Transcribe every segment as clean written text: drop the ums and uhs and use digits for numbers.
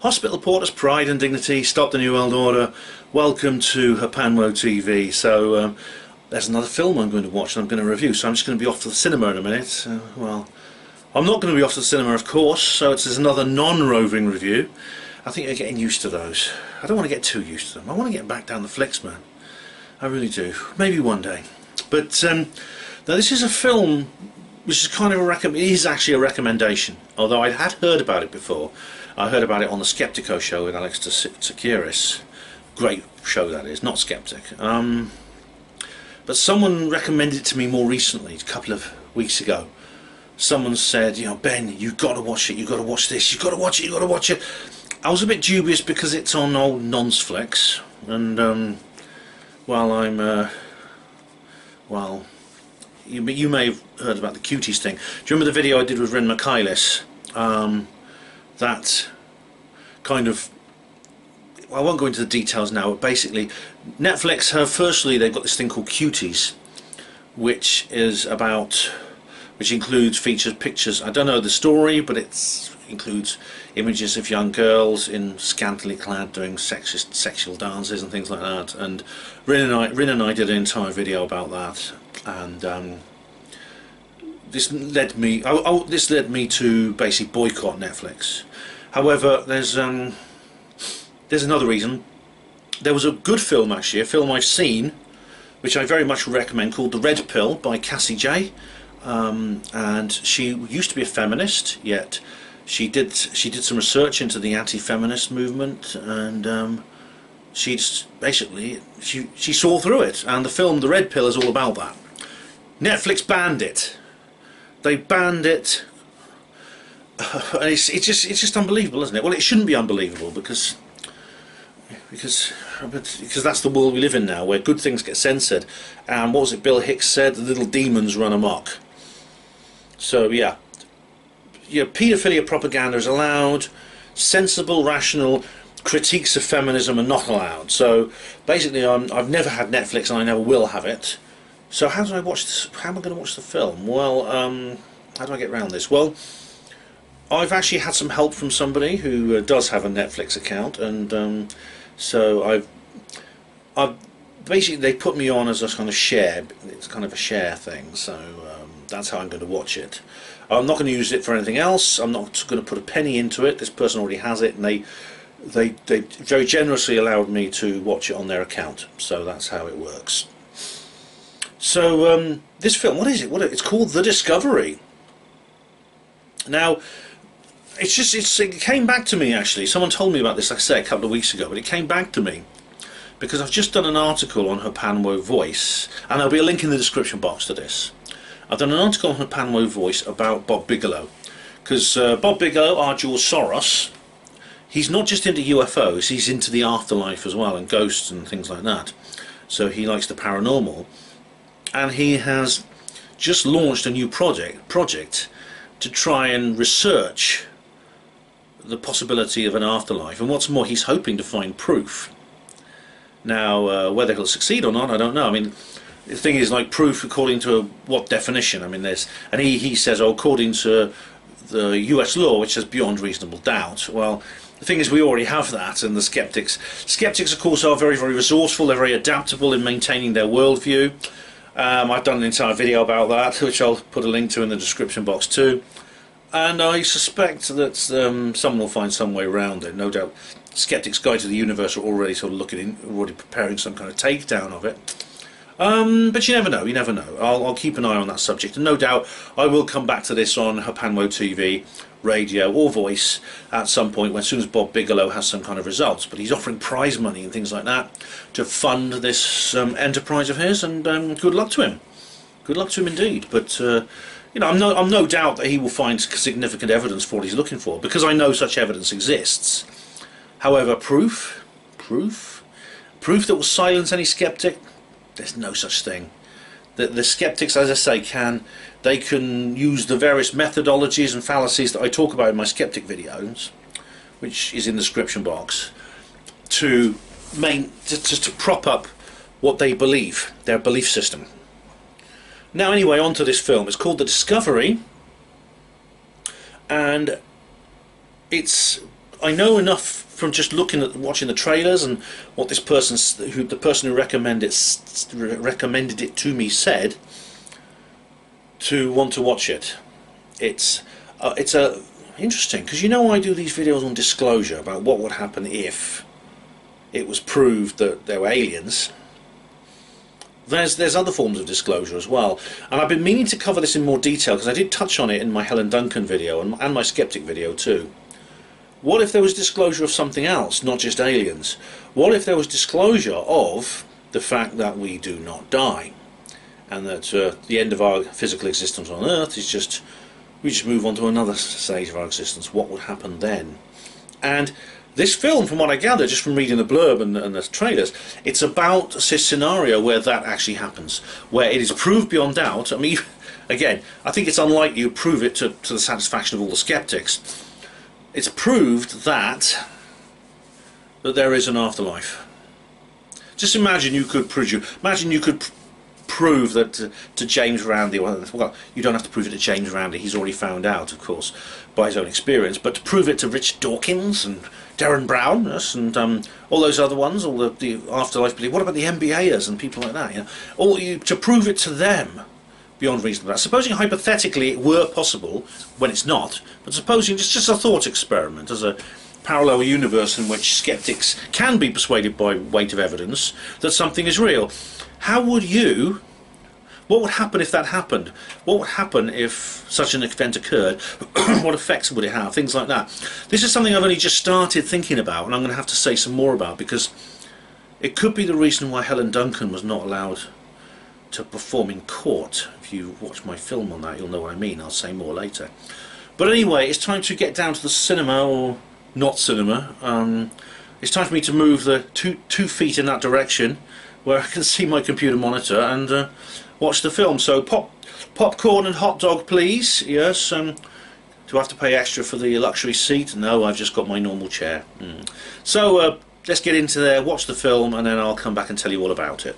Hospital Porter's Pride and Dignity, Stop the New World Order, welcome to Hapanwo TV. So there's another film I'm going to watch and I'm going to review, so I'm just going to be off to the cinema in a minute. Well, I'm not going to be off to the cinema, of course, so it's another non-roving review. I think you're getting used to those. I don't want to get too used to them. I want to get back down the flicks, man. I really do. Maybe one day. But now this is a film which is kind of it is actually a recommendation, although I had heard about it before. I heard about it on the Skeptico show with Alex Tsoukaris. Great show that is, not Skeptic. But someone recommended it to me more recently, a couple of weeks ago. Someone said, you know, Ben, you've got to watch it, you've got to watch this, you've got to watch it, you've got to watch it. I was a bit dubious because it's on old Nonsflix, and well, you may have heard about the Cuties thing. Do you remember the video I did with Rin Michaelis? That kind of, well, I won't go into the details now, but basically Netflix have, firstly, they've got this thing called Cuties, which includes featured pictures. I don't know the story, but it includes images of young girls in scantily clad doing sexual dances and things like that. And Rin and I did an entire video about that, and this led me to basically boycott Netflix. However, there's another reason. There was a good film, actually, a film I've seen, which I very much recommend, called The Red Pill by Cassie Jaye. And she used to be a feminist, yet she did some research into the anti-feminist movement, and she saw through it. And the film The Red Pill is all about that. Netflix banned it. They banned it. It's just unbelievable, isn't it? Well, it shouldn't be unbelievable because that's the world we live in now, where good things get censored. And what was it Bill Hicks said? The little demons run amok. So yeah, paedophilia propaganda is allowed. Sensible, rational critiques of feminism are not allowed. So basically, I've never had Netflix, and I never will have it. So how do I watch this? How am I going to watch the film? Well, how do I get around this? Well, I've actually had some help from somebody who does have a Netflix account, and so I've basically, they put me on as a kind of share. It's kind of a share thing, so that's how I'm going to watch it. I'm not going to use it for anything else. I'm not going to put a penny into it. This person already has it, and they very generously allowed me to watch it on their account. So that's how it works. So this film, what is it? It's called The Discovery. Now, it came back to me, actually. Someone told me about this, like I say, a couple of weeks ago, but it came back to me because I've just done an article on Hapanwo Voice, and there'll be a link in the description box to this. I've done an article on Hapanwo Voice about Bob Bigelow, because Bob Bigelow, our George Soros, he's not just into UFOs, he's into the afterlife as well, and ghosts and things like that. So he likes the paranormal, and he has just launched a new project to try and research the possibility of an afterlife, and what's more, he's hoping to find proof. Now, whether he'll succeed or not, I don't know. I mean, the thing is, like, proof according to what definition? I mean, and he says, oh, according to the US law, which says beyond reasonable doubt. Well, the thing is, we already have that, and the skeptics, of course, are very, very resourceful. They're very adaptable in maintaining their worldview. I've done an entire video about that, which I'll put a link to in the description box too. And I suspect that someone will find some way around it. No doubt, Skeptic's Guide to the Universe are already sort of already preparing some kind of takedown of it. But you never know. You never know. I'll keep an eye on that subject, and no doubt I will come back to this on Hapanwo TV, radio or voice at some point, as soon as Bob Bigelow has some kind of results. But he's offering prize money and things like that to fund this enterprise of his, and good luck to him. Good luck to him indeed. But you know, I'm no doubt that he will find significant evidence for what he's looking for, because I know such evidence exists. However, proof that will silence any skeptic, there's no such thing. The skeptics, as I say, can use the various methodologies and fallacies that I talk about in my skeptic videos, which is in the description box, to prop up what they believe, their belief system. Now, anyway, on to this film. It's called The Discovery, and it's I know enough from just watching the trailers and what the person who recommended it to me said, to want to watch it. It's interesting, because I do these videos on disclosure about what would happen if it was proved that there were aliens. There's other forms of disclosure as well, and I've been meaning to cover this in more detail because I did touch on it in my Helen Duncan video and my Skeptic video too. What if there was disclosure of something else, not just aliens? What if there was disclosure of the fact that we do not die, and that the end of our physical existence on Earth is we just move on to another stage of our existence? What would happen then? And this film, from what I gather, just from reading the blurb and the trailers, it's about a scenario where that actually happens, where it is proved beyond doubt. I mean, again, I think it's unlikely you prove it to the satisfaction of all the skeptics. It's proved that there is an afterlife. Just imagine you could prove that to James Randi. Well, you don't have to prove it to James Randi. He's already found out, of course, by his own experience. But to prove it to Richard Dawkins and Darren Brown, yes, and all those other ones, all the afterlife belief. What about the MBAers and people like that? To prove it to them beyond reasonable doubt. Supposing hypothetically it were possible, when it's not, but supposing just a thought experiment, as a parallel universe in which skeptics can be persuaded by weight of evidence that something is real. What would happen if that happened? What would happen if such an event occurred? What effects would it have? Things like that. This is something I've only just started thinking about, and I'm going to have to say some more about, because it could be the reason why Helen Duncan was not allowed to perform in court. If you watch my film on that, you'll know what I mean. I'll say more later. But anyway, it's time to get down to the cinema, or not cinema. It's time for me to move the two feet in that direction, where I can see my computer monitor and watch the film. So popcorn and hot dog, please. Yes. Do I have to pay extra for the luxury seat? No, I've just got my normal chair. So let's get into there, watch the film, and then I'll come back and tell you all about it.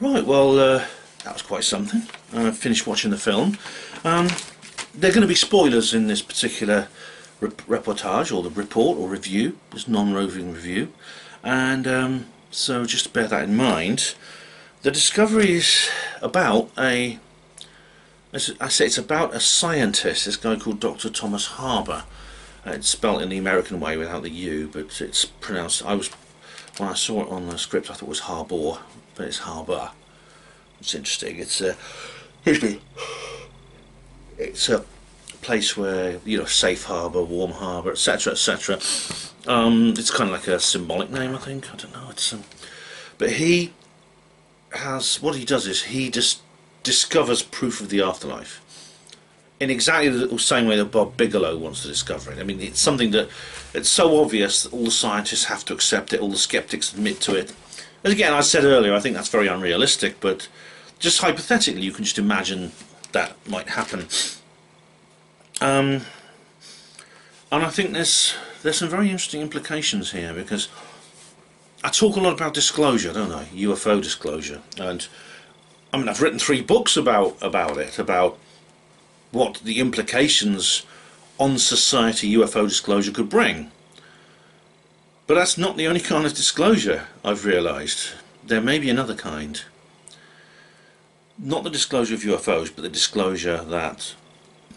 Right, well, that was quite something. I finished watching the film. There are going to be spoilers in this particular reportage, or the report, or review, this non-roving review, and so just bear that in mind. The Discovery is about it's about a scientist, this guy called Dr. Thomas Harbour. It's spelt in the American way without the U, but it's pronounced, when I saw it on the script I thought it was Harbour, but it's Harbour. It's interesting. It's a place where, safe harbour, warm harbour, etc., etc. It's kind of like a symbolic name, I think. I don't know. But what he does is he just discovers proof of the afterlife in exactly the same way that Bob Bigelow wants to discover it. I mean, it's something that it's so obvious that all the scientists have to accept it, all the skeptics admit to it. And again, I said earlier, I think that's very unrealistic, but just hypothetically, you can just imagine that might happen. And I think there's some very interesting implications here, because I talk a lot about disclosure, don't I? UFO disclosure. And I mean, I've written 3 books about it, about what the implications on society UFO disclosure could bring. But that's not the only kind of disclosure, I've realised. There may be another kind. Not the disclosure of UFOs, but the disclosure that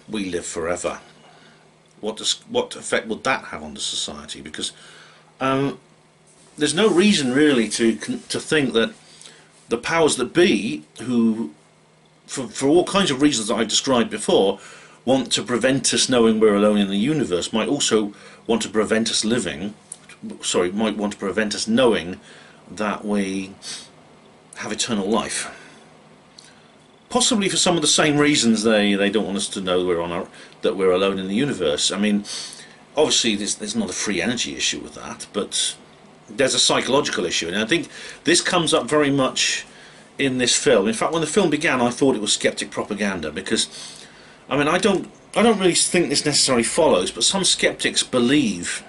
we live forever. What effect would that have on the society? Because there's no reason really to think that the powers that be, who for all kinds of reasons that I've described before, want to prevent us knowing we're alone in the universe, might also want to prevent us might want to prevent us knowing that we have eternal life. Possibly for some of the same reasons they don't want us to know that we're alone in the universe. I mean, obviously there's not a free energy issue with that, but there's a psychological issue, and I think this comes up very much in this film. In fact, when the film began, I thought it was skeptic propaganda, because I mean, I don't really think this necessarily follows, but some skeptics believe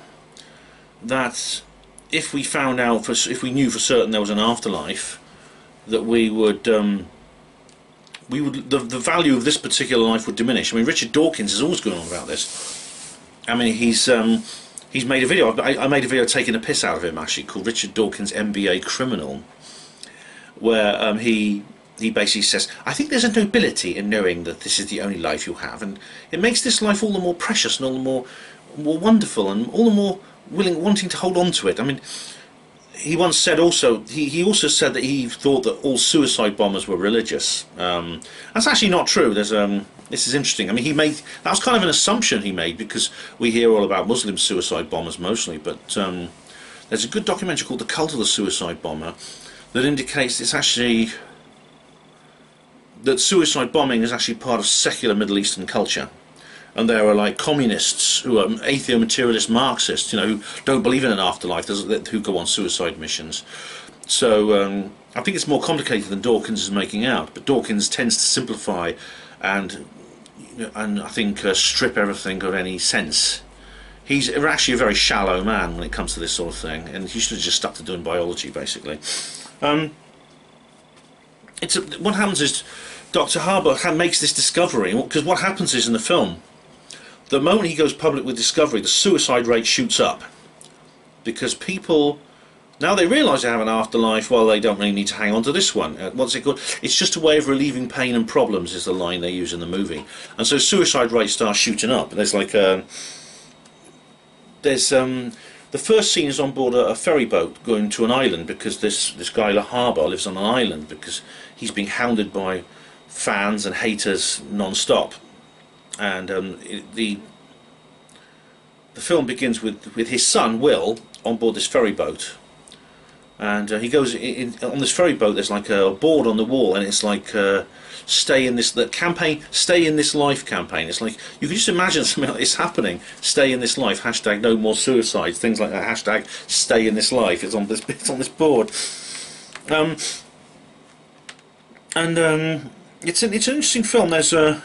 that if we found out, if we knew for certain there was an afterlife, that the value of this particular life would diminish. I mean, Richard Dawkins is always going on about this. I mean, he's made a video. I made a video taking a piss out of him, actually, called Richard Dawkins MBA Criminal, where he basically says, I think there's a nobility in knowing that this is the only life you'll have, and it makes this life all the more precious and all the more wonderful and all the more wanting to hold on to it. I mean, he once said also, he also said that he thought that all suicide bombers were religious. That's actually not true. There's this is interesting. I mean, that was kind of an assumption he made, because we hear all about Muslim suicide bombers mostly, but there's a good documentary called The Cult of the Suicide Bomber that indicates it's actually that suicide bombing is actually part of secular Middle Eastern culture. And there are like communists who are atheo-materialist Marxists, you know, who don't believe in an afterlife, who go on suicide missions. So I think it's more complicated than Dawkins is making out. But Dawkins tends to simplify and I think strip everything of any sense. He's actually a very shallow man when it comes to this sort of thing, and he should have just stuck to doing biology, basically. What happens is Dr. Harbour makes this discovery, because what happens is in the film, the moment he goes public with discovery, the suicide rate shoots up, because people, now they realise they have an afterlife, well, they don't really need to hang on to this one. What's it called? It's just a way of relieving pain and problems, is the line they use in the movie. And so suicide rates start shooting up. There's like the first scene is on board a ferry boat going to an island, because this guy Le Harbour lives on an island because he's being hounded by fans and haters non-stop. And the film begins with his son Will on board this ferry boat, and he goes on this ferry boat. There's like a board on the wall, and it's like stay in this life campaign. It's like, you can just imagine something like this happening. Stay in this life, hashtag no more suicides, things like that, hashtag stay in this life. It's on this board. It's an interesting film. There's the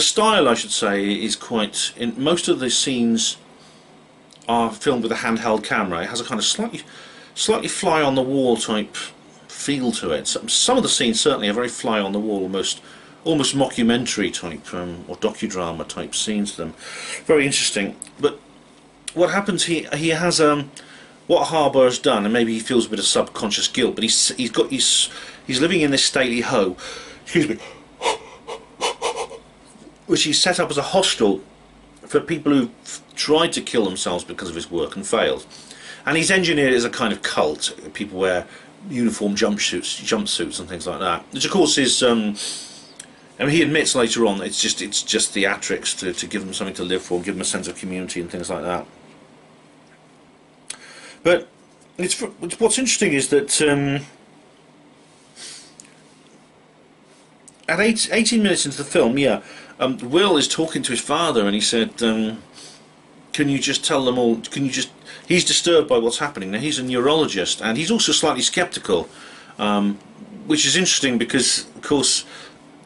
style, I should say, is quite. In most of the scenes are filmed with a handheld camera. It has a kind of slightly fly on the wall type feel to it. Some of the scenes certainly are very fly on the wall, almost mockumentary type or docudrama type scenes to them. Very interesting. But what happens? He has what Harbour has done, and maybe he feels a bit of subconscious guilt. But he's living in this stately hoe. Excuse me. Which he set up as a hostel for people who've tried to kill themselves because of his work and failed. And he's engineered it as a kind of cult. People wear uniform jumpsuits and things like that. Which of course is, I mean, he admits later on that it's just theatrics to give them something to live for, give them a sense of community and things like that. But what's interesting is that at 18 minutes into the film, Will is talking to his father, and he said, can you just tell them all, he's disturbed by what's happening. Now, he's a neurologist, and he's also slightly sceptical, which is interesting because, of course,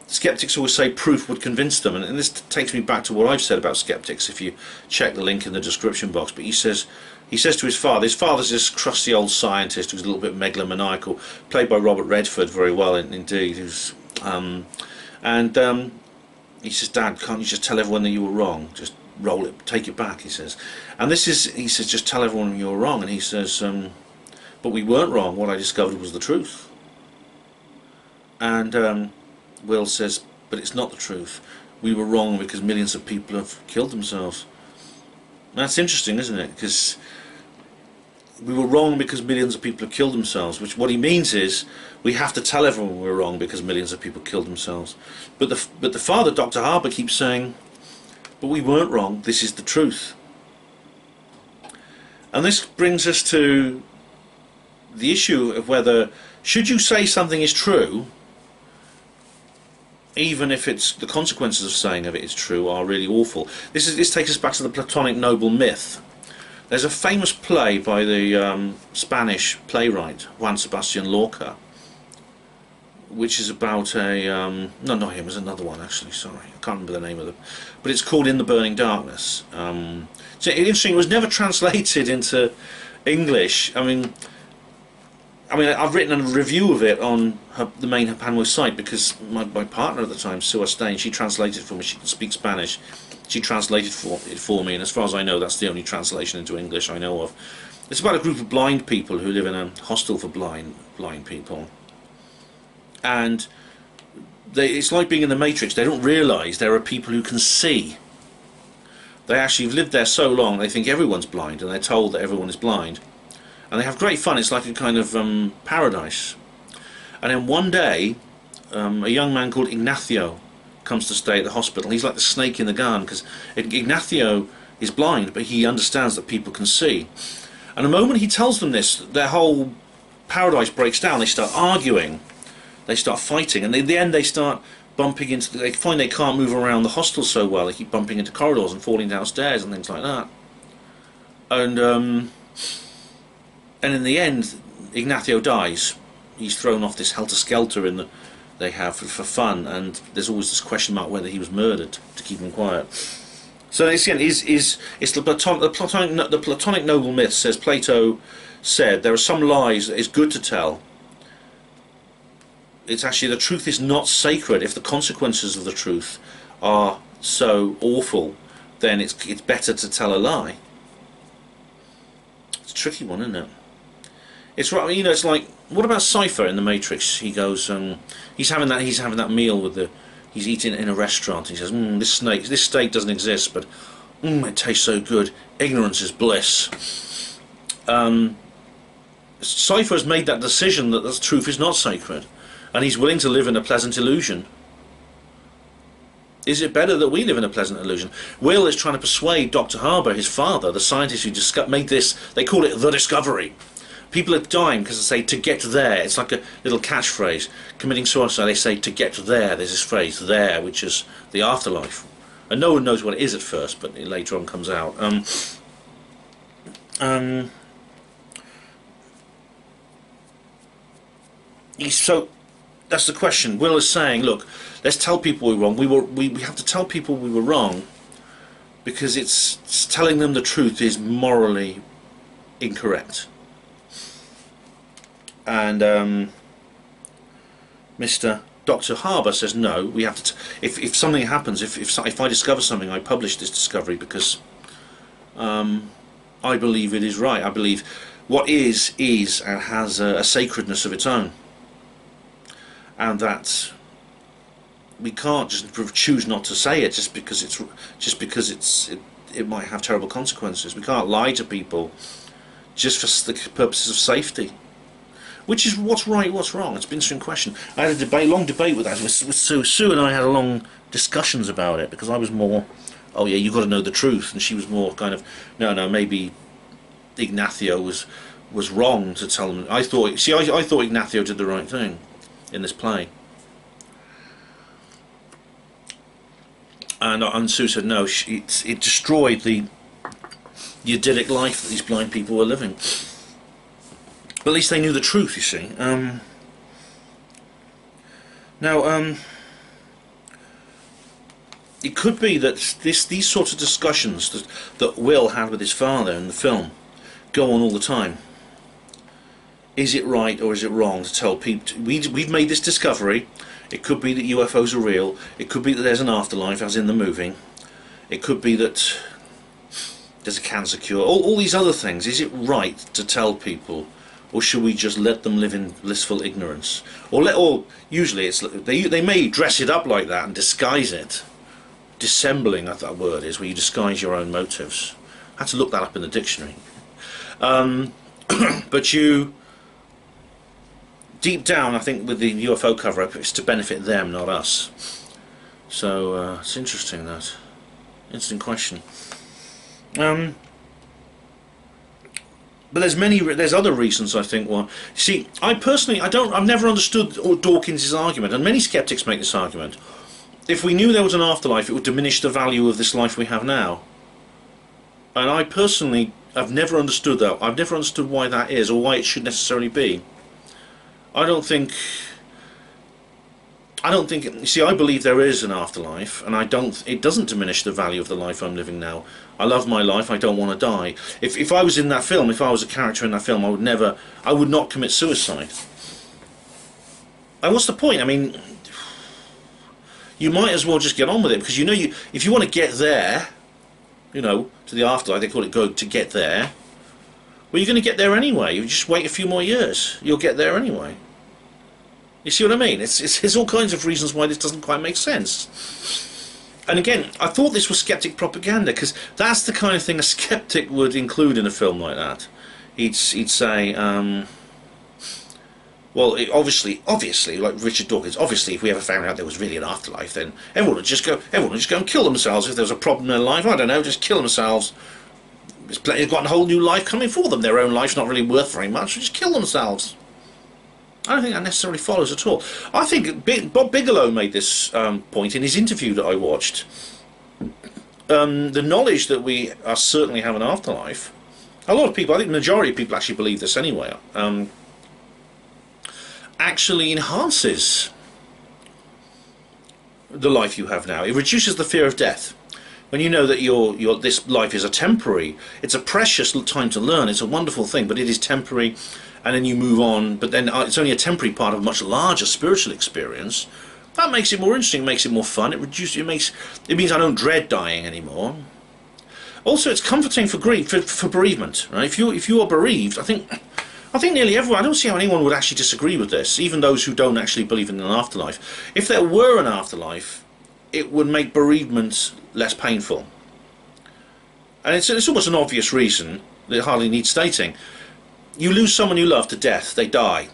skeptics always say proof would convince them, and this takes me back to what I've said about skeptics, if you check the link in the description box. But he says to his father's this crusty old scientist who's a little bit megalomaniacal, played by Robert Redford very well indeed, who's he says, Dad, can't you just tell everyone that you were wrong? Just roll it, take it back, he says. And he says, just tell everyone you were wrong. And he says, but we weren't wrong. What I discovered was the truth. And Will says, but it's not the truth. We were wrong because millions of people have killed themselves. And that's interesting, isn't it? Because we were wrong because millions of people have killed themselves, which what he means is we have to tell everyone we're wrong because millions of people killed themselves. But the father, Dr. Harbour, keeps saying, but we weren't wrong, this is the truth. And this brings us to the issue of whether, should you say something is true, even if the consequences of saying of it is true are really awful. This takes us back to the Platonic noble myth. There's a famous play by the Spanish playwright Juan Sebastian Lorca, which is about no, not him, there's another one actually, sorry, I can't remember the name of it, but it's called In the Burning Darkness. So interesting, it was never translated into English. I mean, I've written a review of it on the main Hapanwo site because my partner at the time, Sue Astain, she translated for me. She can speak Spanish. She translated it for me, and as far as I know, that's the only translation into English I know of. It's about a group of blind people who live in a hostel for blind people, and it's like being in the Matrix. They don't realise there are people who can see. They actually have lived there so long they think everyone's blind, and they're told that everyone is blind. And they have great fun. It's like a kind of paradise. And then one day, a young man called Ignacio comes to stay at the hospital. He's like the snake in the gun, because Ignacio is blind, but he understands that people can see. And the moment he tells them this, their whole paradise breaks down. They start arguing. They start fighting. And in the end, they start bumping into... They find they can't move around the hostel so well. They keep bumping into corridors and falling downstairs and things like that. And in the end, Ignacio dies. He's thrown off this helter-skelter they have for fun, and there's always this question mark whether he was murdered to keep him quiet. So it's the Platonic noble myth, says Plato said, there are some lies that it's good to tell. It's actually, the truth is not sacred. If the consequences of the truth are so awful, then it's better to tell a lie. It's a tricky one, isn't it? It's right, you know. It's like, what about Cypher in the Matrix? He goes, he's having that meal he's eating in a restaurant. He says, this steak doesn't exist, but it tastes so good. Ignorance is bliss. Cypher has made that decision that the truth is not sacred, and he's willing to live in a pleasant illusion. Is it better that we live in a pleasant illusion? Will is trying to persuade Dr. Harbour, his father, the scientist who made this. They call it the discovery. People are dying because they say to get there. It's like a little catchphrase. Committing suicide, they say to get there. There's this phrase there, which is the afterlife, and no one knows what it is at first, but it later on comes out. So that's the question. Will is saying, look, let's tell people we're wrong. We have to tell people we were wrong, because it's telling them the truth is morally incorrect. And Mr. Dr. Harbour says no. We have to. If something happens, if I discover something, I publish this discovery because I believe it is right. I believe what is and has a sacredness of its own, and that we can't just choose not to say it just because it might have terrible consequences. We can't lie to people just for the purposes of safety. Which is what's right, what's wrong. It's been an interesting question. I had a long debate with that. With Sue. Sue and I had long discussions about it, because I was more, oh yeah, you've got to know the truth, and she was more kind of, no, maybe Ignacio was wrong to tell them. I thought Ignacio did the right thing in this play, and Sue said no. It destroyed the idyllic life that these blind people were living. But at least they knew the truth, you see. Now, it could be that these sorts of discussions that Will had with his father in the film go on all the time. Is it right or is it wrong to tell people? We've made this discovery. It could be that UFOs are real. It could be that there's an afterlife, as in the movie. It could be that there's a cancer cure. All these other things. Is it right to tell people? Or should we just let them live in blissful ignorance? Or usually they may dress it up like that and disguise it. Dissembling, I think that word is, where you disguise your own motives. I had to look that up in the dictionary. But deep down, I think with the UFO cover-up, it's to benefit them, not us. So it's interesting, that. Interesting question. But there's other reasons, I think. Well, see, I've never understood Dawkins' argument, and many skeptics make this argument. If we knew there was an afterlife, it would diminish the value of this life we have now. And I personally have never understood that. I've never understood why that is, or why it should necessarily be. I don't think I don't think. You see, I believe there is an afterlife, and I don't. It doesn't diminish the value of the life I'm living now. I love my life. I don't want to die. If I was in that film, if I was a character in that film, I would not commit suicide. And what's the point? I mean, you might as well just get on with it, because you know, if you want to get there, you know, to the afterlife, they call it go to get there. Well, you're going to get there anyway. You just wait a few more years. You'll get there anyway. You see what I mean? There's all kinds of reasons why this doesn't quite make sense. And again, I thought this was skeptic propaganda, because that's the kind of thing a skeptic would include in a film like that. He'd say, well, obviously, like Richard Dawkins, obviously, if we ever found out there was really an afterlife, then everyone would just go and kill themselves if there was a problem in their life. I don't know, just kill themselves. They've got a whole new life coming for them. Their own life's not really worth very much. Just kill themselves. I don't think that necessarily follows at all. I think Bob Bigelow made this point in his interview that I watched. The knowledge that we certainly have an afterlife, a lot of people, I think the majority of people actually believe this anyway, actually enhances the life you have now. It reduces the fear of death. When you know that this life is it's a precious time to learn, it's a wonderful thing, but it is temporary, and then you move on, but then it's only a temporary part of a much larger spiritual experience. That makes it more interesting, makes it more fun, it means I don't dread dying anymore. Also, it's comforting for grief, for bereavement, right? If you are bereaved, I think nearly everyone, I don't see how anyone would actually disagree with this, even those who don't actually believe in an afterlife. If there were an afterlife, it would make bereavement less painful. And it's almost an obvious reason that hardly needs stating. You lose someone you love to death, they die.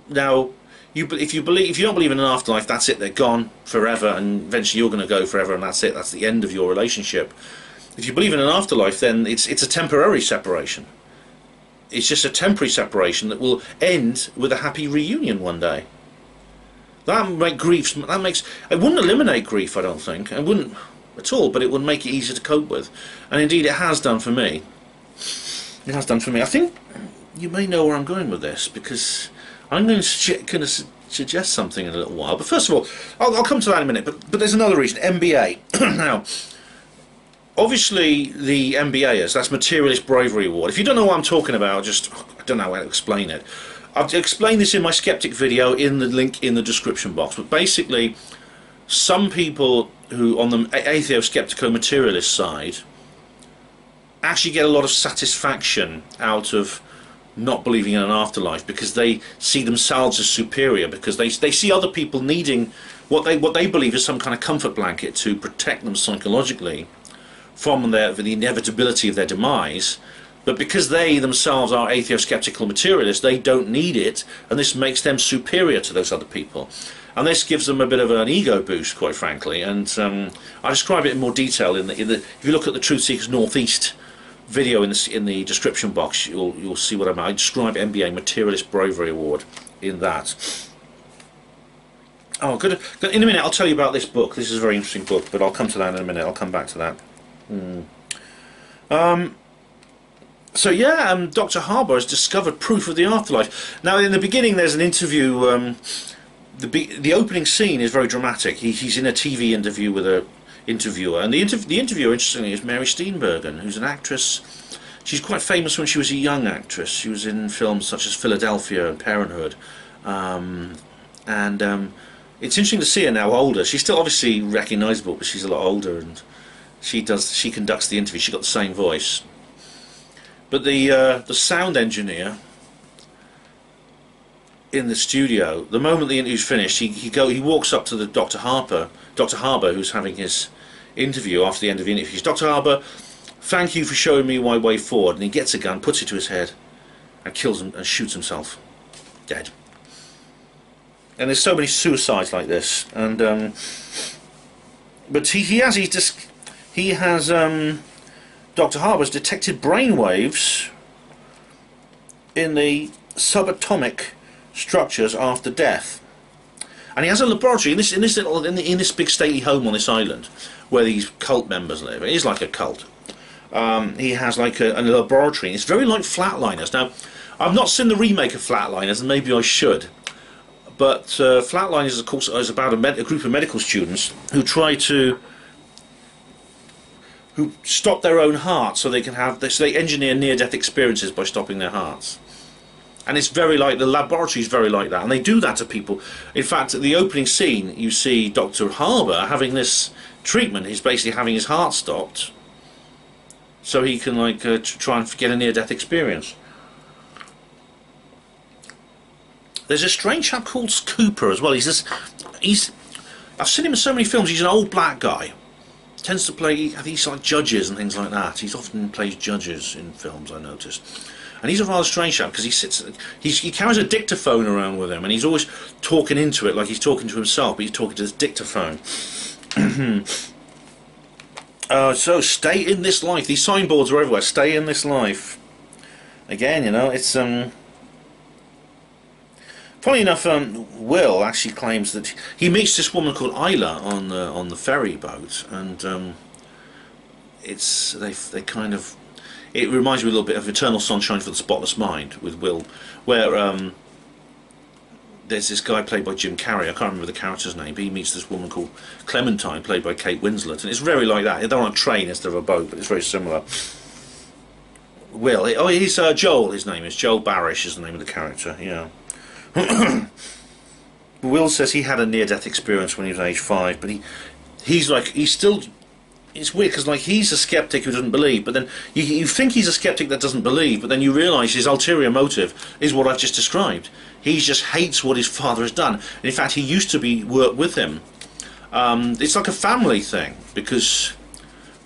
Now, if you don't believe in an afterlife, that's it, they're gone forever, and eventually you're going to go forever, and that's it, that's the end of your relationship. If you believe in an afterlife, then it's a temporary separation. It's just a temporary separation that will end with a happy reunion one day. It wouldn't eliminate grief, I don't think. It wouldn't at all, but it would make it easier to cope with. And indeed, it has done for me. It has done for me. I think you may know where I'm going with this, because I'm going to suggest something in a little while. But first of all, I'll come to that in a minute. But there's another reason. MBA. Now, obviously, the MBAers, that's Materialist Bravery Award. If you don't know what I'm talking about, I don't know how to explain it. I've explained this in my Skeptic video, in the link in the description box. But basically, some people who, on the atheo-skeptico-materialist side, actually get a lot of satisfaction out of not believing in an afterlife, because they see themselves as superior, because they see other people needing what they believe is some kind of comfort blanket to protect them psychologically from the inevitability of their demise. But because they themselves are atheo-skeptical materialists, they don't need it, and this makes them superior to those other people. And this gives them a bit of an ego boost, quite frankly. And I describe it in more detail if you look at the Truth Seekers Northeast video in the description box, you'll see what I describe MBA Materialist Bravery Award in that. Oh, good. In a minute, I'll tell you about this book. This is a very interesting book, but I'll come to that in a minute. I'll come back to that. So yeah, Dr. Harbour has discovered proof of the afterlife. Now, in the beginning, there's an interview. The opening scene is very dramatic. He's in a TV interview with an interviewer, and the interviewer, interestingly, is Mary Steenburgen, who's an actress. She's quite famous when she was a young actress. She was in films such as Philadelphia and Parenthood, it's interesting to see her now older. She's still obviously recognisable, but she's a lot older, and she conducts the interview. She's got the same voice. But the sound engineer in the studio, the moment the interview's finished, he walks up to the Dr. Harbour, who's having his interview after the end of the interview. He says, Dr. Harbour, thank you for showing me my way forward. And he gets a gun, puts it to his head, and kills him and shoots himself dead. And there's so many suicides like this. And but Dr. Harbour's detected brainwaves in the subatomic structures after death, and he has a laboratory in this big stately home on this island where these cult members live. It is like a cult. He has like a laboratory, and it's very like Flatliners. Now, I've not seen the remake of Flatliners, and maybe I should, But Flatline is, of course, is about a group of medical students who who stop their own hearts so they can have this. They engineer near-death experiences by stopping their hearts, and it's very like the laboratory is very like that, and they do that to people. In fact, at the opening scene, you see Dr. Harbour having this treatment. He's basically having his heart stopped so he can like try and get a near-death experience. There's a strange chap called Cooper as well. I've seen him in so many films. He's an old black guy. Tends to play, he's like judges and things like that. He's often plays judges in films, I noticed. And he's a rather strange chap because he carries a dictaphone around with him, and he's always talking into it like he's talking to himself, but he's talking to this dictaphone. So stay in this life. These signboards are everywhere. Stay in this life. Again, you know, it's funny enough, Will actually claims that he meets this woman called Isla on the ferry boat, and they kind of, it reminds me a little bit of Eternal Sunshine for the Spotless Mind with Will, where there's this guy played by Jim Carrey. I can't remember the character's name, but he meets this woman called Clementine, played by Kate Winslet, and it's very like that. They're on a train instead of a boat, but it's very similar. Will, he's Joel. His name is Joel Barish. Is the name of the character. Yeah. Will says he had a near-death experience when he was age 5, but he's still. It's weird because like he's a skeptic who doesn't believe, but then you think he's a skeptic that doesn't believe, but then you realise his ulterior motive is what I've just described. He just hates what his father has done. And in fact, he used to work with him. It's like a family thing because,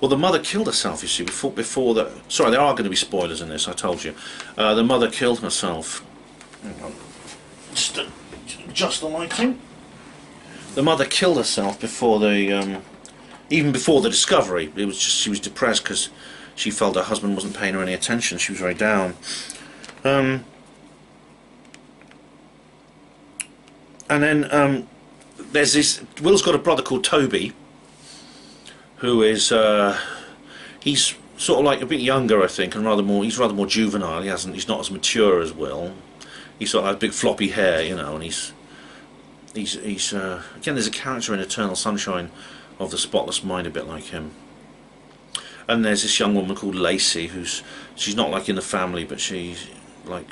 well, the mother killed herself. You see, before that. Sorry, there are going to be spoilers in this. I told you. The mother killed herself. Hang on. Just the lighting. The mother killed herself before even before the discovery. It was just she was depressed because she felt her husband wasn't paying her any attention. She was very down. And then there's this. Will's got a brother called Toby, who is he's sort of like a bit younger, I think, and he's rather more juvenile. He's not as mature as Will. He's sort of like big floppy hair, you know, and he's again, there's a character in Eternal Sunshine of the Spotless Mind a bit like him. And there's this young woman called Lacey she's not like in the family, but she's like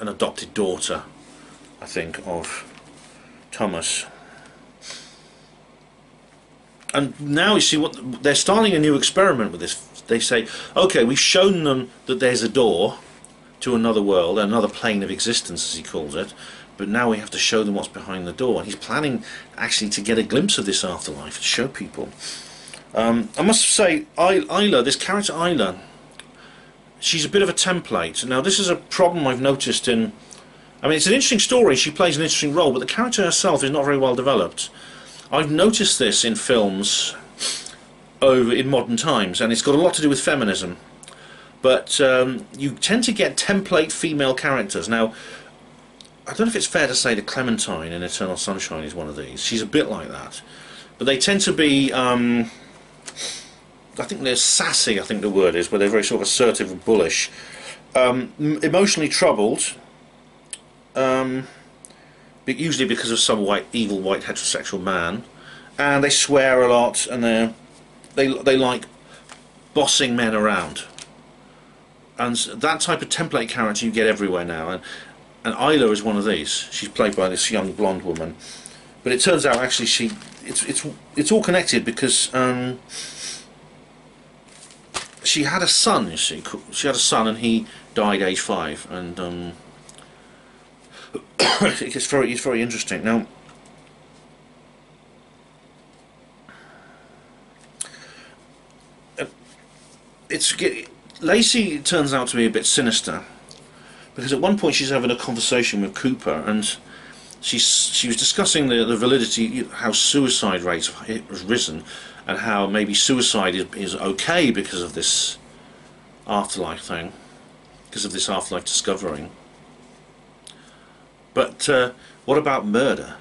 an adopted daughter, I think, of Thomas. And now you see what they're starting a new experiment with this. They say, okay, we've shown them that there's a door to another world, another plane of existence as he calls it, but now we have to show them what's behind the door, and he's planning actually to get a glimpse of this afterlife to show people. I must say, Isla, this character Isla, she's a bit of a template. Now this is a problem I've noticed in, I mean, it's an interesting story, she plays an interesting role, but the character herself is not very well developed. I've noticed this in films in modern times, and it's got a lot to do with feminism. But you tend to get template female characters. Now, I don't know if it's fair to say that Clementine in Eternal Sunshine is one of these. She's a bit like that. But they tend to be, I think they're sassy, I think the word is, where they're very sort of assertive and bullish. Emotionally troubled, usually because of some evil white heterosexual man. And they swear a lot, and they like bossing men around. And that type of template character you get everywhere now, and Isla is one of these. She's played by this young blonde woman, but it turns out actually it's all connected because she had a son. You see, she had a son, and he died age 5, and it's very interesting now. Lacey turns out to be a bit sinister because at one point she's having a conversation with Cooper, and she was discussing the validity, how suicide rates have risen, and how maybe suicide is okay because of this afterlife thing, because of this afterlife discovering. But what about murder?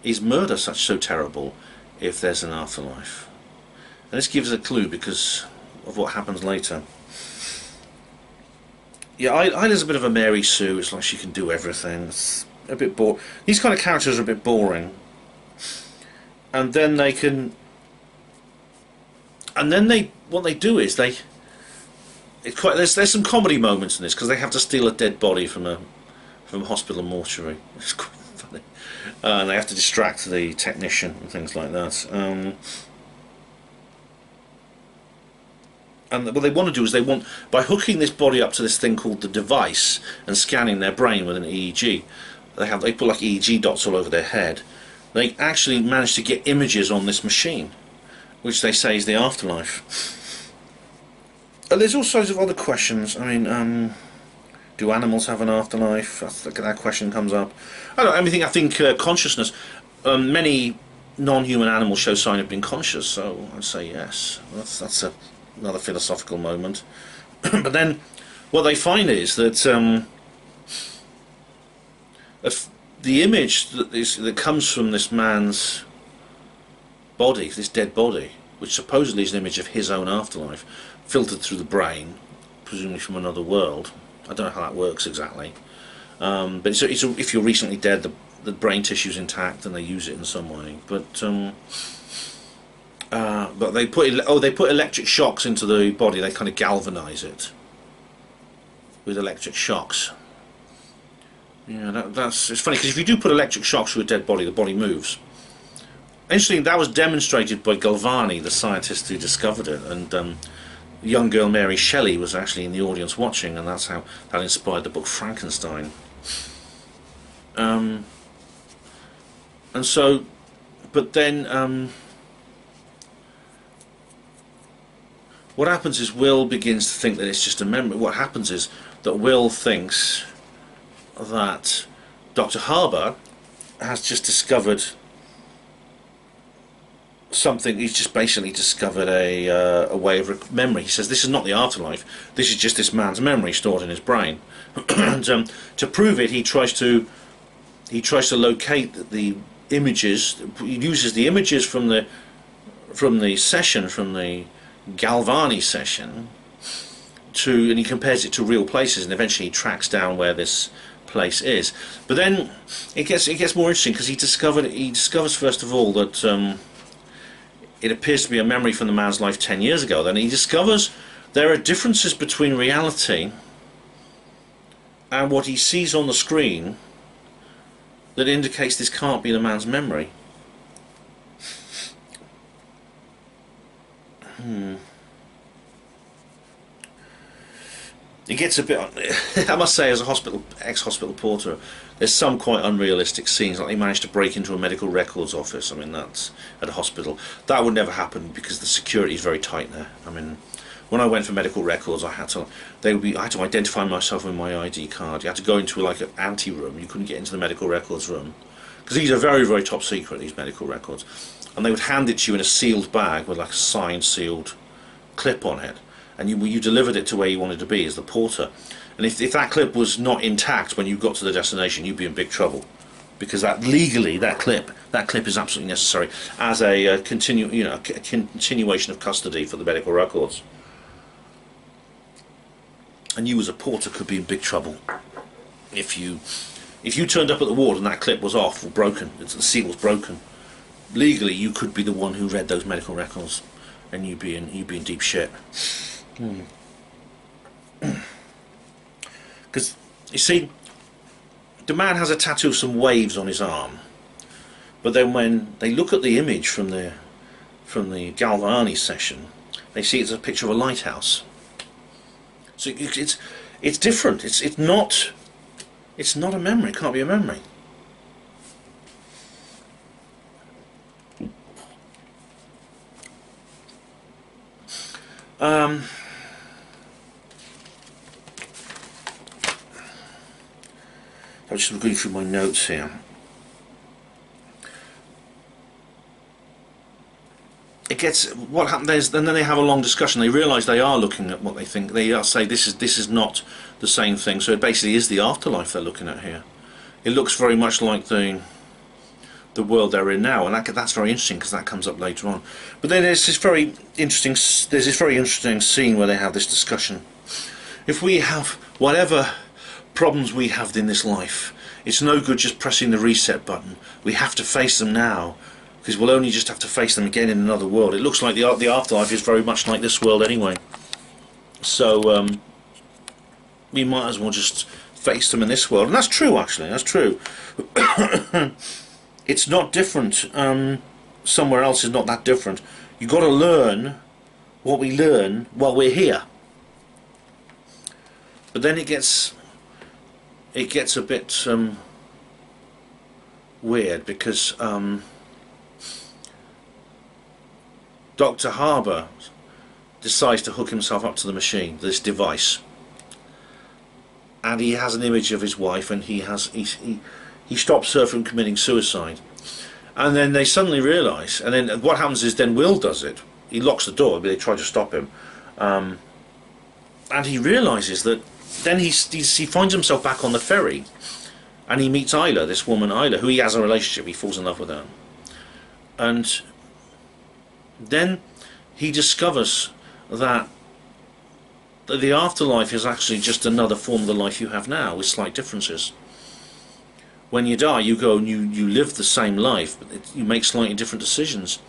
Is murder so terrible if there's an afterlife? And this gives a clue because of what happens later. Yeah, Isla's a bit of a Mary Sue. It's like she can do everything. a bit boring. These kind of characters are a bit boring, and then they can, and then what they do is there's some comedy moments in this because they have to steal a dead body from a hospital mortuary. It's quite funny, and they have to distract the technician and things like that. And what they want to do is by hooking this body up to this thing called the device and scanning their brain with an EEG, they put like EEG dots all over their head. They actually manage to get images on this machine, which they say is the afterlife. And there's all sorts of other questions. I mean, do animals have an afterlife? That question comes up. I think consciousness. Many non-human animals show sign of being conscious, so I'd say yes. That's another philosophical moment. But then what they find is that the image that comes from this man's body, this dead body, which supposedly is an image of his own afterlife, filtered through the brain, presumably from another world. I don't know how that works exactly, but if you're recently dead, the brain tissue's intact and they use it in some way. But they put electric shocks into the body. They kind of galvanise it with electric shocks. Yeah, it's funny because if you do put electric shocks through a dead body, the body moves. Interesting, that was demonstrated by Galvani, the scientist who discovered it, and the young girl Mary Shelley was actually in the audience watching, and that's how that inspired the book Frankenstein. And so, but then what happens is Will begins to think that it's just a memory. What happens is that Will thinks that Dr. Harbour has just discovered something. He's just basically discovered a way of memory. He says this is not the afterlife. This is just this man's memory stored in his brain. And to prove it, he tries to locate the images. He uses the images from the session, from the Galvani session, and he compares it to real places, and eventually he tracks down where this place is. But then it gets more interesting because he discovers first of all that it appears to be a memory from the man's life 10 years ago. Then he discovers there are differences between reality and what he sees on the screen that indicates this can't be the man's memory. It gets a bit, I must say, as a ex-hospital porter, there's some quite unrealistic scenes, like they managed to break into a medical records office. I mean, that's at a hospital. That would never happen because the security is very tight there. I mean, when I went for medical records, I had to identify myself with my ID card. You had to go into like an ante-room. You couldn't get into the medical records room because these are very, very top secret, these medical records. And they would hand it to you in a sealed bag with like a signed, sealed clip on it. And you delivered it to where you wanted to be as the porter. And if that clip was not intact when you got to the destination, you'd be in big trouble, because legally that clip is absolutely necessary as a continuation of custody for the medical records. And you as a porter could be in big trouble if you turned up at the ward and that clip was off or broken, the seal was broken. Legally, you could be the one who read those medical records, and you'd be in deep shit. Because you see, the man has a tattoo of some waves on his arm, but then when they look at the image from the Galvani session, they see it's a picture of a lighthouse. So it's different. It's not a memory. It can't be a memory. I'm just going through my notes here. It gets what happened there is, and then they have a long discussion. They realise they are looking at what they think. They say this is not the same thing. So it basically is the afterlife they're looking at here. It looks very much like the world they're in now, and that's very interesting because that comes up later on. But then there's this very interesting scene where they have this discussion. If we have whatever problems we have in this life, it's no good just pressing the reset button. We have to face them now, because we'll only just have to face them again in another world. It looks like the afterlife is very much like this world anyway. So we might as well just face them in this world. And that's true, actually. That's true. It's not different. Somewhere else is not that different. You've got to learn what we learn while we're here. But then it gets a bit weird, because Dr. Harbour decides to hook himself up to the machine, this device, and he has an image of his wife, and he stops her from committing suicide. And then they suddenly realise, and then what happens is then Will does it. He locks the door, but they try to stop him, and he realises that then he finds himself back on the ferry, and he meets Isla, this woman Isla, who he has a relationship. He falls in love with her, and then he discovers that the afterlife is actually just another form of the life you have now, with slight differences. When you die, you go and you live the same life, but you make slightly different decisions.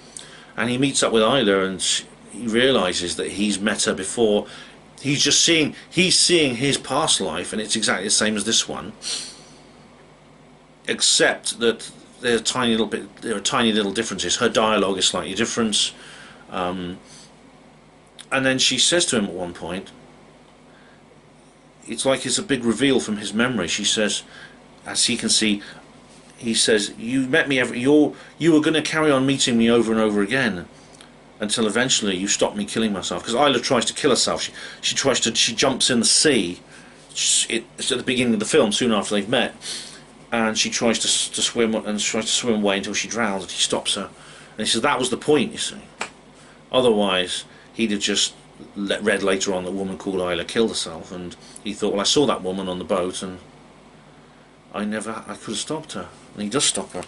And he meets up with Isla, and he realises that he's met her before. He's seeing his past life, and it's exactly the same as this one, except that there are tiny little differences. Her dialogue is slightly different, and then she says to him at one point, it's like it's a big reveal from his memory. She says, as he can see, he says, "You met me you were going to carry on meeting me over and over again, until eventually you stopped me killing myself." Because Isla tries to kill herself. She jumps in the sea. It's at the beginning of the film, soon after they've met, and she tries to swim away until she drowns, and he stops her. And he says that was the point, you see. Otherwise, he'd have just read later on that a woman called Isla killed herself, and he thought, well, I saw that woman on the boat, and I could have stopped her. And he does stop her.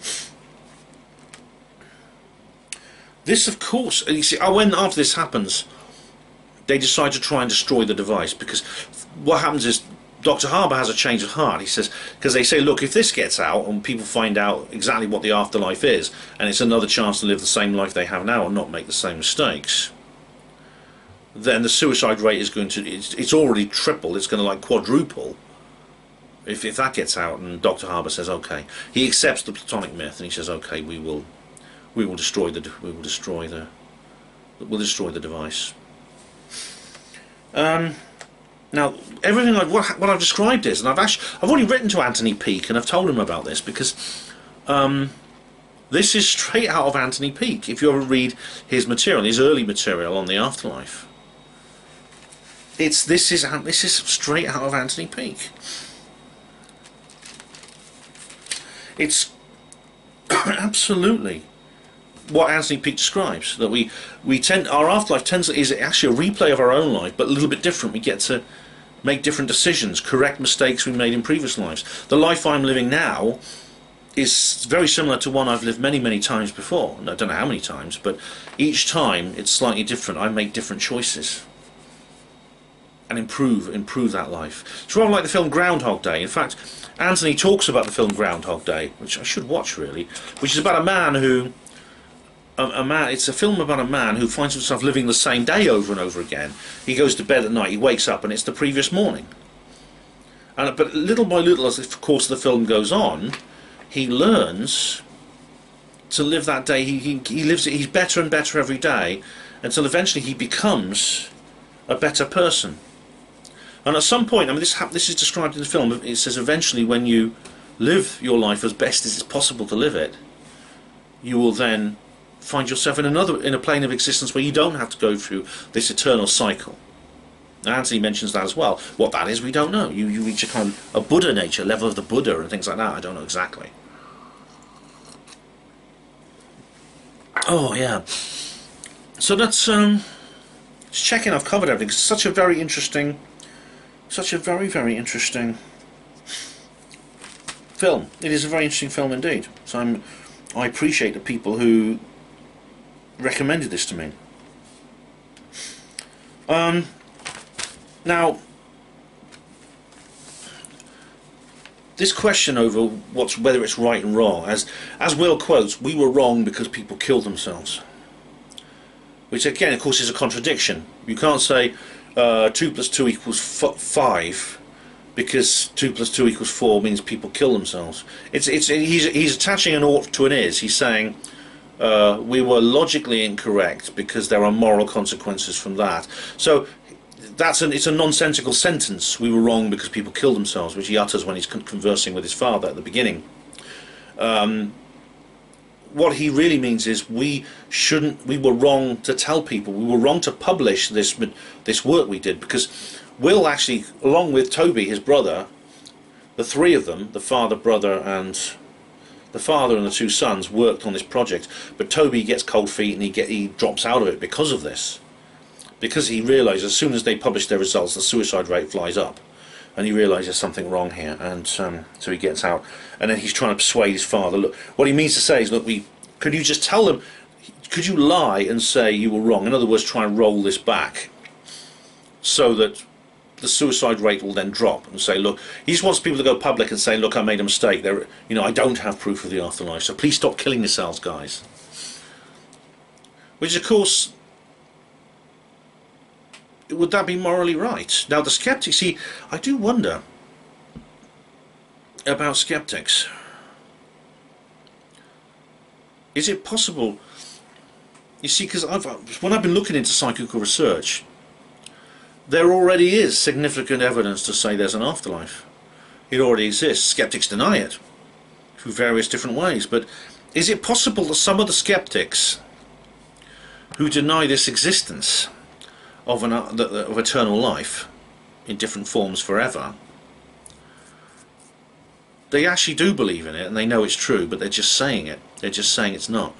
This, of course, you see, when after this happens, they decide to try and destroy the device, because what happens is Dr. Harbour has a change of heart. He says, because they say, look, if this gets out and people find out exactly what the afterlife is, and it's another chance to live the same life they have now and not make the same mistakes, then the suicide rate is going to, it's already tripled, it's going to like quadruple if that gets out. And Dr. Harbour says, okay, he accepts the Platonic myth, and he says, okay, we'll destroy the device. Now, everything what I've described is, and I've already written to Anthony Peake, and I've told him about this, because this is straight out of Anthony Peake. If you ever read his material, his early material on the afterlife, this is straight out of Anthony Peake. It's absolutely what Anthony Peake describes, that our afterlife is actually a replay of our own life, but a little bit different. We get to make different decisions, correct mistakes we made in previous lives. The life I'm living now is very similar to one I've lived many, many times before. I don't know how many times, but each time it's slightly different. I make different choices and improve that life. It's rather like the film Groundhog Day. In fact, Anthony talks about the film Groundhog Day, which I should watch really, which is about a man who it's a film about a man who finds himself living the same day over and over again. He goes to bed at night, he wakes up, and it's the previous morning. But little by little, as the course of the film goes on, he learns to live that day. He lives it. He's better and better every day, until eventually he becomes a better person. And at some point, I mean, this is described in the film. It says eventually, when you live your life as best as it's possible to live it, you will then find yourself in a plane of existence where you don't have to go through this eternal cycle. Now, Anthony mentions that as well. What that is, we don't know. You reach a kind of a Buddha nature, level of the Buddha and things like that. I don't know exactly. Oh yeah. So that's just checking I've covered everything. It's such a very interesting, such a very, very interesting film. It is a very interesting film indeed. So I appreciate the people who recommended this to me. Now, this question over whether it's right and wrong, as Will quotes, we were wrong because people killed themselves. Which again, of course, is a contradiction. You can't say 2 + 2 = 5 because 2 + 2 = 4 means people kill themselves. He's attaching an ought to an is. He's saying we were logically incorrect because there are moral consequences from that. So it's a nonsensical sentence. We were wrong because people killed themselves, which he utters when he's conversing with his father at the beginning. What he really means is we were wrong to tell people, we were wrong to publish this work we did, because Will actually, along with Toby, his brother, the three of them, the father, brother and the father and the two sons, worked on this project, but Toby gets cold feet and he drops out of it because of this, because he realizes as soon as they publish their results the suicide rate flies up. And he realises there's something wrong here, and so he gets out. And then he's trying to persuade his father. Look, what he means to say is, look, could you just tell them? Could you lie and say you were wrong? In other words, try and roll this back, so that the suicide rate will then drop. And say, look, he just wants people to go public and say, look, I made a mistake. I don't have proof of the afterlife, so please stop killing yourselves, guys. Which, of course, would that be morally right? Now the skeptics, see, I do wonder about skeptics. Is it possible, you see, because when I've been looking into psychical research, there already is significant evidence to say there's an afterlife. It already exists. Skeptics deny it through various different ways, but is it possible that some of the skeptics who deny this existence of eternal life in different forms forever, they actually do believe in it and they know it's true, but they're just saying it. They're just saying it's not.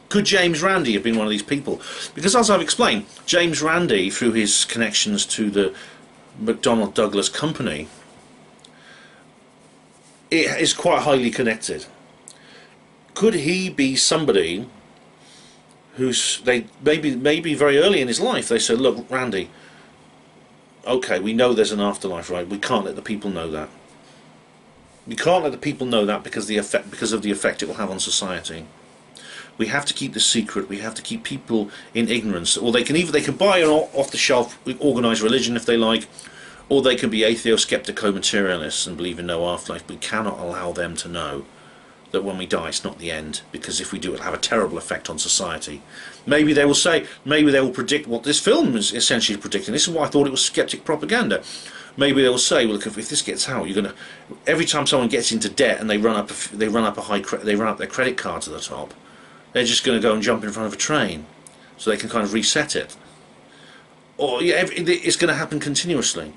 Could James Randi have been one of these people? Because as I've explained, James Randi, through his connections to the McDonnell Douglas company, it is quite highly connected. Could he be somebody maybe very early in his life they said, look, Randy, okay, we know there's an afterlife, right? We can't let the people know that. We can't let the people know that because of the effect it will have on society. We have to keep the secret. We have to keep people in ignorance. Or they can buy an off-the-shelf organised religion if they like, or they can be atheo-skeptico-materialists and believe in no afterlife. We cannot allow them to know that when we die it's not the end, because if we do it'll have a terrible effect on society. Maybe they will predict what this film is essentially predicting. This is why I thought it was skeptic propaganda. Maybe they will say, well, look, if this gets out, every time someone gets into debt and they run up their credit card to the top, they're just going to go and jump in front of a train so they can kind of reset it. Or it's going to happen continuously.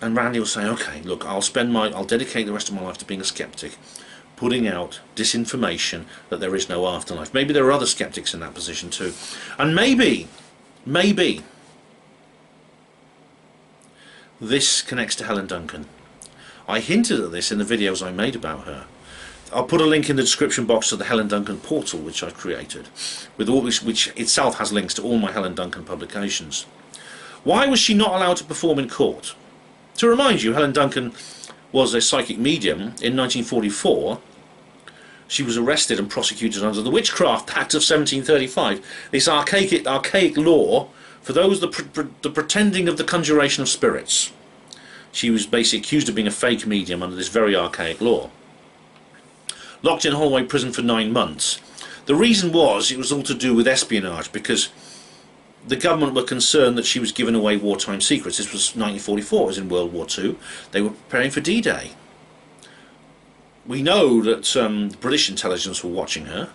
And Randy will say, okay, look, I'll dedicate the rest of my life to being a skeptic, putting out disinformation that there is no afterlife. Maybe there are other skeptics in that position too. And maybe this connects to Helen Duncan. I hinted at this in the videos I made about her. I'll put a link in the description box to the Helen Duncan portal which I created, which itself has links to all my Helen Duncan publications. Why was she not allowed to perform in court? To remind you, Helen Duncan was a psychic medium. In 1944 she was arrested and prosecuted under the Witchcraft Act of 1735, this archaic law for those the pretending of the conjuration of spirits. She was basically accused of being a fake medium under this very archaic law. Locked in Holloway prison for 9 months. The reason was it was all to do with espionage, because the government were concerned that she was giving away wartime secrets. This was 1944, it was in World War II. They were preparing for D-Day. We know that British intelligence were watching her.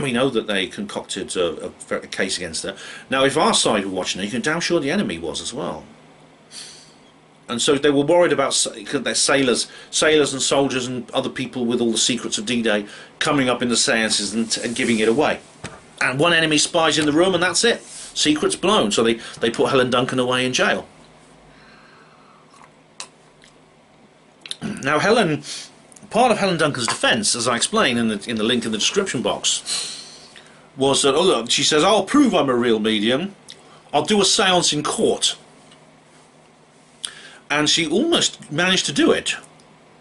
We know that they concocted a case against her. Now, if our side were watching her, you can damn sure the enemy was as well. And so they were worried about their sailors and soldiers and other people with all the secrets of D-Day coming up in the seances and giving it away. And one enemy spy's in the room and that's it. Secret's blown. So they put Helen Duncan away in jail. Now part of Helen Duncan's defence, as I explain in the link in the description box, was that, oh look, she says, I'll prove I'm a real medium. I'll do a seance in court. and she almost managed to do it.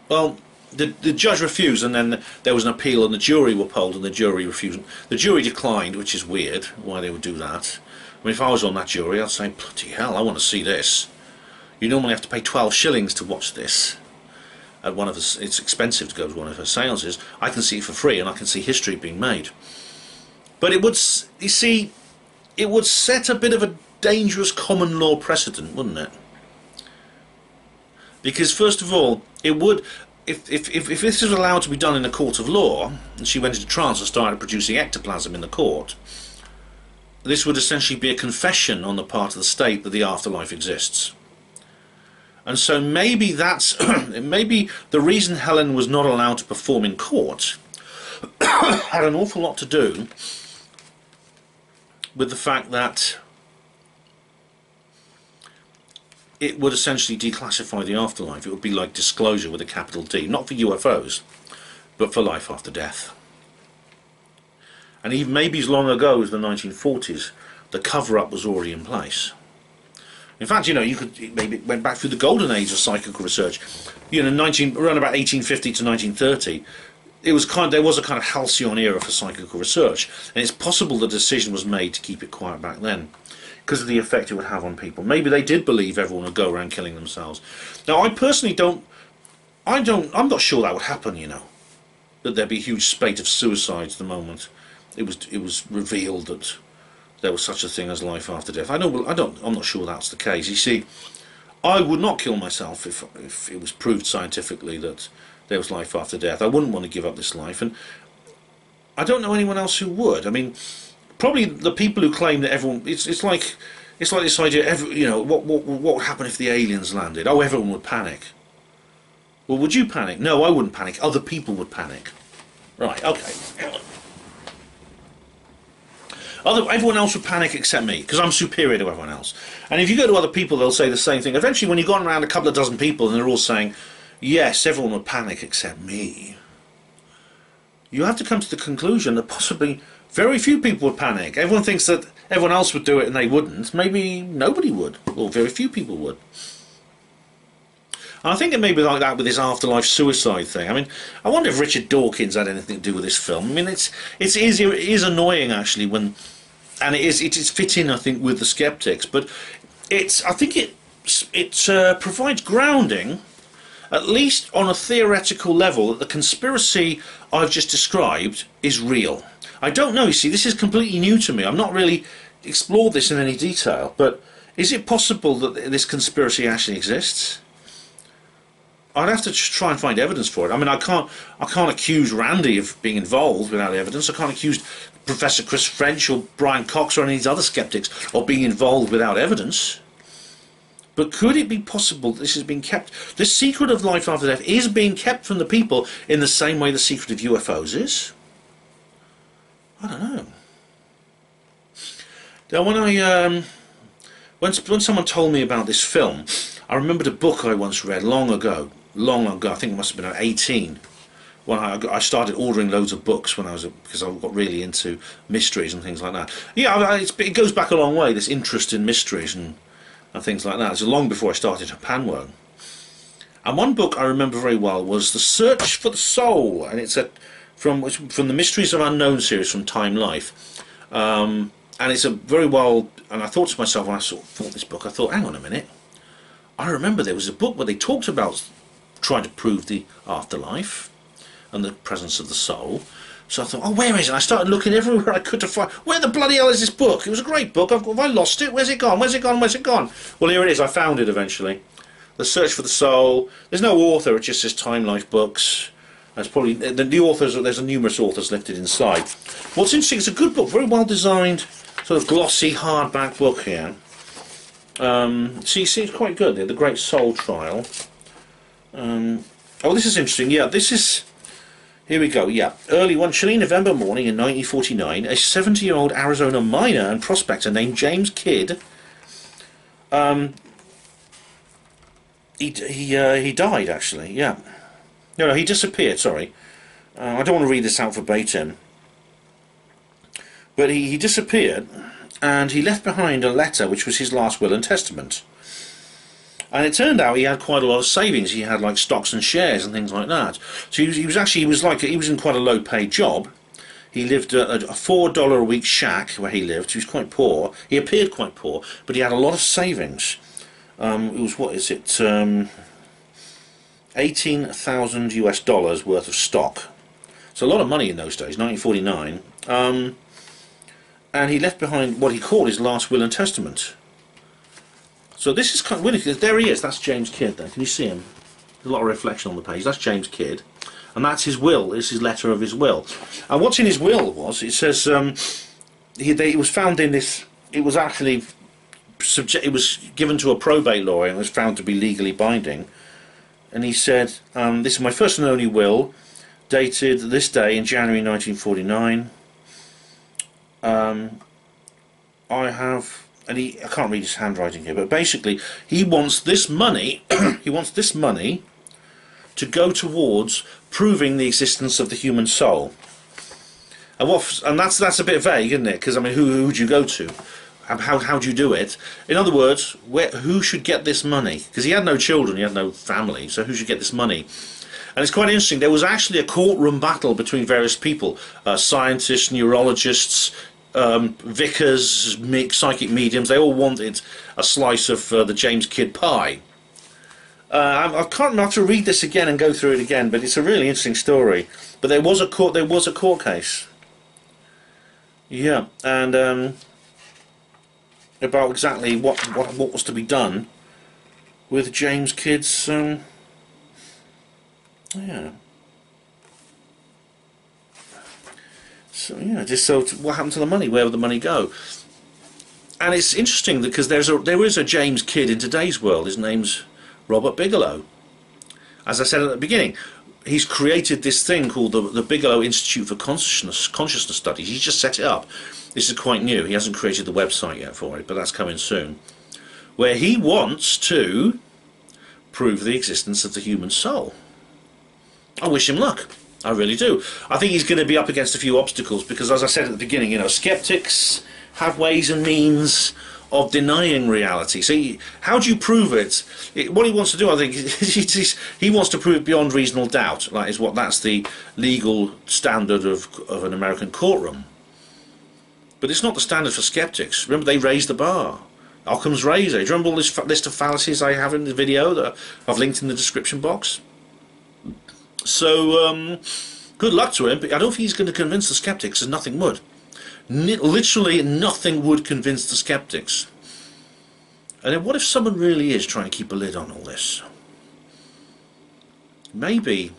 Well, the judge refused, and then there was an appeal, and the jury were polled, and the jury refused. The jury declined, which is weird, why they would do that. I mean, if I was on that jury, I'd say, bloody hell, I want to see this. You normally have to pay 12 shillings to watch this. At one of the, it's expensive to go to one of her seances. I can see it for free, and I can see history being made. But it would, you see, it would set a bit of a dangerous common law precedent, wouldn't it? Because first of all, it would, if this was allowed to be done in a court of law, and she went into trance and started producing ectoplasm in the court, this would essentially be a confession on the part of the state that the afterlife exists. And so maybe that's maybe the reason Helen was not allowed to perform in court had an awful lot to do with the fact that it would essentially declassify the afterlife. It would be like disclosure with a capital D, not for UFOs, but for life after death. And even maybe as long ago as the 1940s, the cover-up was already in place. In fact, you know, you could maybe it went back through the golden age of psychical research. You know, around about 1850 to 1930, there was a kind of halcyon era for psychical research, and it's possible the decision was made to keep it quiet back then because of the effect it would have on people. Maybe they did believe everyone would go around killing themselves. Now, I personally I'm not sure that would happen. You know, that there'd be a huge spate of suicides the moment it was revealed that there was such a thing as life after death. I'm not sure that's the case. You see, I would not kill myself if it was proved scientifically that there was life after death. I wouldn't want to give up this life, and I don't know anyone else who would. I mean, probably the people who claim that everyone, it's like this idea. You know, what would happen if the aliens landed? Oh, everyone would panic. Well, would you panic? No, I wouldn't panic. Other people would panic. Right? Okay. Everyone else would panic except me, because I'm superior to everyone else. And if you go to other people, they'll say the same thing. Eventually, when you've gone around a couple of dozen people and they're all saying, yes, everyone would panic except me, you have to come to the conclusion that possibly very few people would panic. Everyone thinks that everyone else would do it and they wouldn't. Maybe nobody would, or very few people would. And I think it may be like that with this afterlife suicide thing. I mean, I wonder if Richard Dawkins had anything to do with this film. I mean, it is annoying actually when, and it is fitting, I think, with the skeptics. But I think it provides grounding, at least on a theoretical level, that the conspiracy I've just described is real. I don't know. You see, this is completely new to me. I've not really explored this in any detail. But is it possible that this conspiracy actually exists? I'd have to try and find evidence for it. I mean, I can't accuse Randy of being involved without evidence. I can't accuse Professor Chris French or Brian Cox or any of these other skeptics of being involved without evidence. But could it be possible that this is being kept? This secret of life after death is being kept from the people in the same way the secret of UFOs is? I don't know. Now, when someone told me about this film, I remembered a book I once read long ago, I think it must have been at 18, when I started ordering loads of books because I got really into mysteries and things like that. Yeah, it goes back a long way, this interest in mysteries and things like that. It's long before I started Panwo. And one book I remember very well was The Search for the Soul, and it's from the Mysteries of Unknown series from Time Life. And it's a very well, and I thought to myself when I thought this book, I thought, hang on a minute, I remember there was a book where they talked about trying to prove the afterlife and the presence of the soul. So I thought, oh, where is it? I started looking everywhere I could to find, where the bloody hell is this book? It was a great book. Have I lost it? Where's it gone? Where's it gone? Where's it gone? Well, here it is. I found it eventually. The Search for the Soul. There's no author. It just says Time Life Books. There's probably the authors. There's numerous authors listed inside. What's interesting, it's a good book, very well designed, sort of glossy hardback book here. So you see, it's quite good. The Great Soul Trial. Oh, this is interesting. Yeah, this is. Here we go. Yeah, early one chilly November morning in 1949, a 70-year-old Arizona miner and prospector named James Kidd. He died actually. Yeah. No, he disappeared. Sorry, I don't want to read this out verbatim. But he disappeared, and he left behind a letter which was his last will and testament. And it turned out he had quite a lot of savings. He had like stocks and shares and things like that. So he was in quite a low-paid job. He lived a $4 a week shack where he lived. He was quite poor. He appeared quite poor, but he had a lot of savings. It was, what is it, 18,000 US dollars worth of stock. So a lot of money in those days, 1949. And he left behind what he called his last will and testament. So this is kind of weird. There he is. That's James Kidd there. Can you see him? There's a lot of reflection on the page. That's James Kidd. And that's his will. This is his letter of his will. And what's in his will was, it says, it was found in this, it was actually, it was given to a probate lawyer and was found to be legally binding. And he said, this is my first and only will, dated this day in January 1949. I have, and I can't read his handwriting here, but basically he wants this money, he wants this money to go towards proving the existence of the human soul. And that's a bit vague, isn't it? Because I mean, who would you go to? How do you do it? In other words, who should get this money? Because he had no children, he had no family, so who should get this money? And it's quite interesting. There was actually a courtroom battle between various people, scientists, neurologists, vicars, psychic mediums. They all wanted a slice of the James Kidd pie. I can't remember to read this again and go through it again, but it's a really interesting story. But there was a court case. Yeah, and about exactly what was to be done with James Kidd's. Yeah. So yeah, what happened to the money? Where would the money go? And it's interesting because there is a James Kidd in today's world. His name's Robert Bigelow. As I said at the beginning, he's created this thing called the Bigelow Institute for Consciousness Studies. He's just set it up. This is quite new. He hasn't created the website yet for it, but that's coming soon. Where he wants to prove the existence of the human soul. I wish him luck. I really do. I think he's going to be up against a few obstacles because, as I said at the beginning, you know, skeptics have ways and means of denying reality. So how do you prove it? What he wants to do, I think, he wants to prove it beyond reasonable doubt. That's the legal standard of an American courtroom. But it's not the standard for skeptics. Remember, they raised the bar. Occam's razor. Do you remember all this list of fallacies I have in the video that I've linked in the description box? So, good luck to him, but I don't think he's going to convince the skeptics, and nothing would. Literally nothing would convince the skeptics. And then what if someone really is trying to keep a lid on all this? Maybe,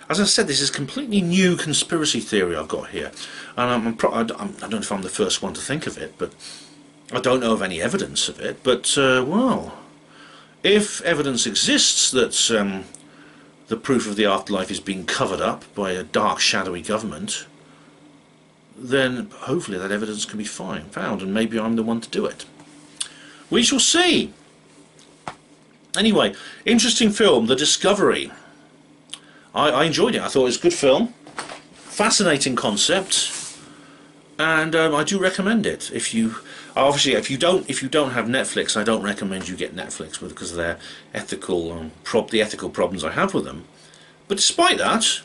as I said, this is a completely new conspiracy theory I've got here. And I don't know if I'm the first one to think of it, but I don't know of any evidence of it. But, well, if evidence exists that the proof of the afterlife is being covered up by a dark, shadowy government, then hopefully that evidence can be found, and maybe I'm the one to do it. We shall see. Anyway, interesting film, The Discovery. I enjoyed it. I thought it was a good film, fascinating concept, and I do recommend it. If you don't have Netflix, I don't recommend you get Netflix because of their ethical problems I have with them. But despite that,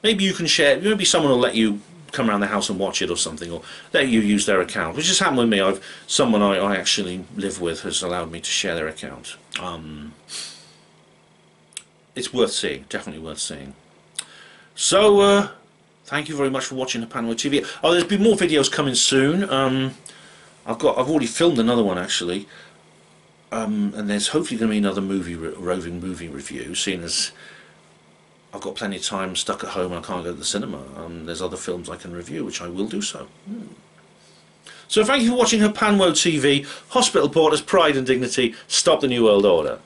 maybe you can share. Maybe someone will let you come around the house and watch it or something, or let you use their account, which has happened with me. Someone I actually live with has allowed me to share their account. It's worth seeing, definitely worth seeing. So thank you very much for watching Hapanwo TV. Oh, there's been more videos coming soon. I've already filmed another one actually, and there's hopefully going to be another roving movie review, seeing as I've got plenty of time stuck at home and I can't go to the cinema. There's other films I can review, which I will do so. So thank you for watching Hapanwo TV. Hospital Porters, Pride and Dignity, Stop the New World Order.